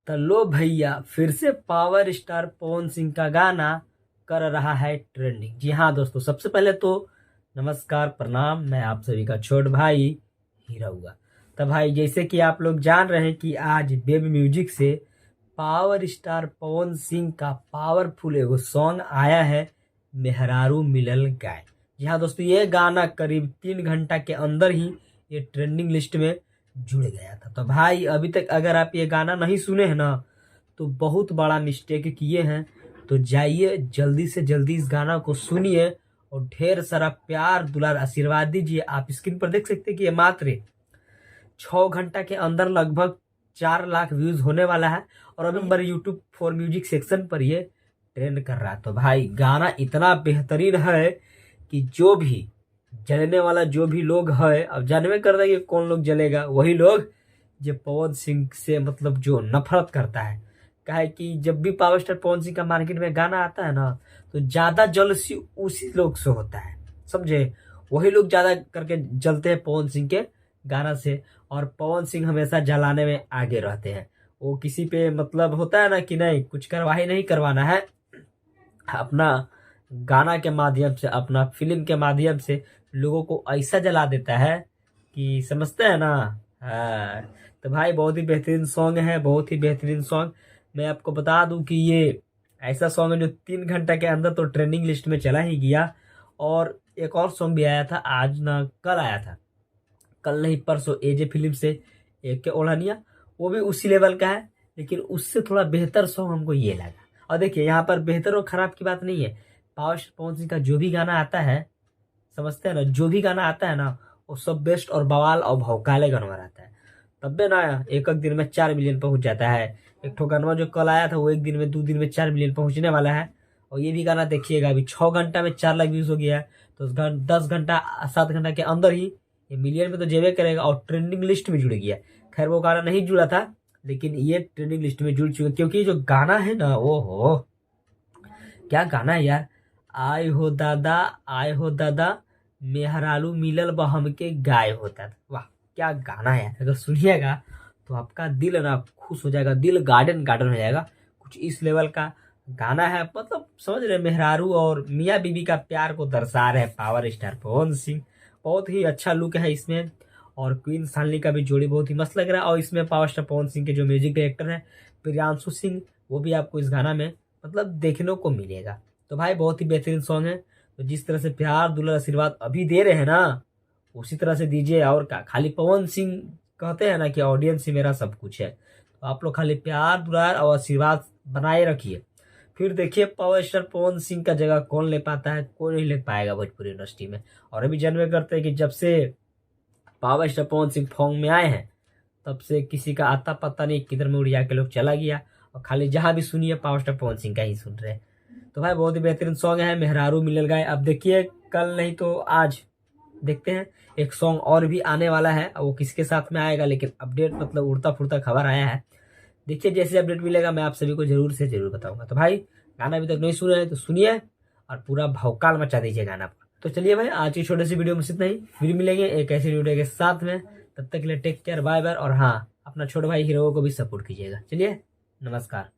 तो लो भैया, फिर से पावर स्टार पवन सिंह का गाना कर रहा है ट्रेंडिंग। जी हाँ दोस्तों, सबसे पहले तो नमस्कार प्रणाम, मैं आप सभी का छोट भाई हीरा हुआ। तो भाई जैसे कि आप लोग जान रहे हैं कि आज बेबी म्यूजिक से पावर स्टार पवन सिंह का पावरफुल एगो सॉन्ग आया है, मेहरारू मिलल गाय। जी हाँ दोस्तों, ये गाना करीब 3 घंटा के अंदर ही ये ट्रेंडिंग लिस्ट में जुड़ गया था। तो भाई अभी तक अगर आप ये गाना नहीं सुने हैं ना, तो बहुत बड़ा मिस्टेक किए हैं। तो जाइए जल्दी से जल्दी इस गाना को सुनिए और ढेर सारा प्यार दुलार आशीर्वाद दीजिए। आप स्क्रीन पर देख सकते हैं कि ये मात्र 6 घंटा के अंदर लगभग 4 लाख व्यूज होने वाला है और अभी हमारे यूट्यूब फॉर म्यूजिक सेक्शन पर ये ट्रेंड कर रहा है। तो भाई गाना इतना बेहतरीन है कि जो भी जलने वाला जो भी लोग है, अब जानवे कर रहे हैं कि कौन लोग जलेगा, वही लोग जो पवन सिंह से मतलब जो नफरत करता है। कहे कि जब भी पावर स्टार पवन सिंह का मार्केट में गाना आता है ना, तो ज्यादा जलसी उसी लोग से होता है, समझे। वही लोग ज्यादा करके जलते हैं पवन सिंह के गाना से, और पवन सिंह हमेशा जलाने में आगे रहते हैं। वो किसी पे मतलब होता है ना कि नहीं कुछ कार्रवाई नहीं करवाना है, अपना गाना के माध्यम से, अपना फिल्म के माध्यम से लोगों को ऐसा जला देता है कि समझते हैं ना। हाँ, तो भाई बहुत ही बेहतरीन सॉन्ग है, बहुत ही बेहतरीन सॉन्ग। मैं आपको बता दूं कि ये ऐसा सॉन्ग है जो 3 घंटा के अंदर तो ट्रेंडिंग लिस्ट में चला ही गया। और एक और सॉन्ग भी आया था आज ना, कल आया था, कल नहीं परसों, एजे फिल्म से एक के ओढ़निया, वो भी उसी लेवल का है, लेकिन उससे थोड़ा बेहतर सॉन्ग हमको ये लगा। और देखिए यहाँ पर बेहतर और खराब की बात नहीं है, पावर स्टार पवन सिंह का जो भी गाना आता है, समझते हैं ना, जो भी गाना आता है ना, वो सब बेस्ट और बवाल और भौकाले गाना रहता है। तब भी ना एक दिन में 4 मिलियन पहुंच जाता है। एक ठो गाना जो कल आया था वो एक दिन में 2 दिन में 4 मिलियन पहुंचने वाला है। और ये भी गाना देखिएगा, अभी 6 घंटा में 4 लाख व्यूज हो गया है। तो 10 घंटा 7 घंटा के अंदर ही ये मिलियन में तो जेबे करेगा और ट्रेंडिंग लिस्ट में जुड़ गया। खैर वो गाना नहीं जुड़ा था, लेकिन ये ट्रेंडिंग लिस्ट में जुड़ चुका, क्योंकि जो गाना है ना, वो हो क्या गाना है यार। आय हो दादा, आय हो दादा, मेहरारू मिलल बहम के गाय होता था। वाह क्या गाना है, अगर सुनिएगा तो आपका दिल ना खुश हो जाएगा, दिल गार्डन गार्डन हो जाएगा। कुछ इस लेवल का गाना है, मतलब समझ रहे, मेहरारू और मियाँ बीबी का प्यार को दर्शा रहे पावर स्टार पवन सिंह। बहुत ही अच्छा लुक है इसमें, और क्वीन सालनी का भी जोड़ी बहुत ही मस्त लग रहा है। और इसमें पावर स्टार पवन सिंह के जो म्यूजिक डायरेक्टर है प्रियांशु सिंह, वो भी आपको इस गाना में मतलब देखने को मिलेगा। तो भाई बहुत ही बेहतरीन सॉन्ग है। तो जिस तरह से प्यार दुलार आशीर्वाद अभी दे रहे हैं ना, उसी तरह से दीजिए। और का खाली पवन सिंह कहते हैं ना कि ऑडियंस ही मेरा सब कुछ है, तो आप लोग खाली प्यार दुलार और आशीर्वाद बनाए रखिए। फिर देखिए पावर स्टार पवन सिंह का जगह कौन ले पाता है, कोई नहीं ले पाएगा भोजपुरी इंडस्ट्री में। और अभी जानवे करते हैं कि जब से power star Pawan Singh form में आए हैं, तब से किसी का आता पता नहीं किधर में उड़ जाके लोग चला गया, और खाली जहां भी सुनिए पावर स्टार पवन सिंह का ही सुन रहे हैं। तो भाई बहुत ही बेहतरीन सॉन्ग है, मेहरारू मिलल गाय। अब देखिए कल नहीं तो आज देखते हैं, एक सॉन्ग और भी आने वाला है, वो किसके साथ में आएगा, लेकिन अपडेट मतलब उड़ता फुड़ता खबर आया है। देखिए जैसे अपडेट मिलेगा मैं आप सभी को जरूर से जरूर बताऊंगा। तो भाई गाना अभी तक नहीं सुने हैं तो सुनिए और पूरा भौकाल मचा दीजिए गाना पर। तो चलिए भाई आज की छोटी सी वीडियो में इतना ही, फिर मिलेंगे एक ऐसी वीडियो के साथ में। तब तक के लिए टेक केयर, बाय बाय। और हाँ, अपना छोटे भाई हीरो को भी सपोर्ट कीजिएगा। चलिए नमस्कार।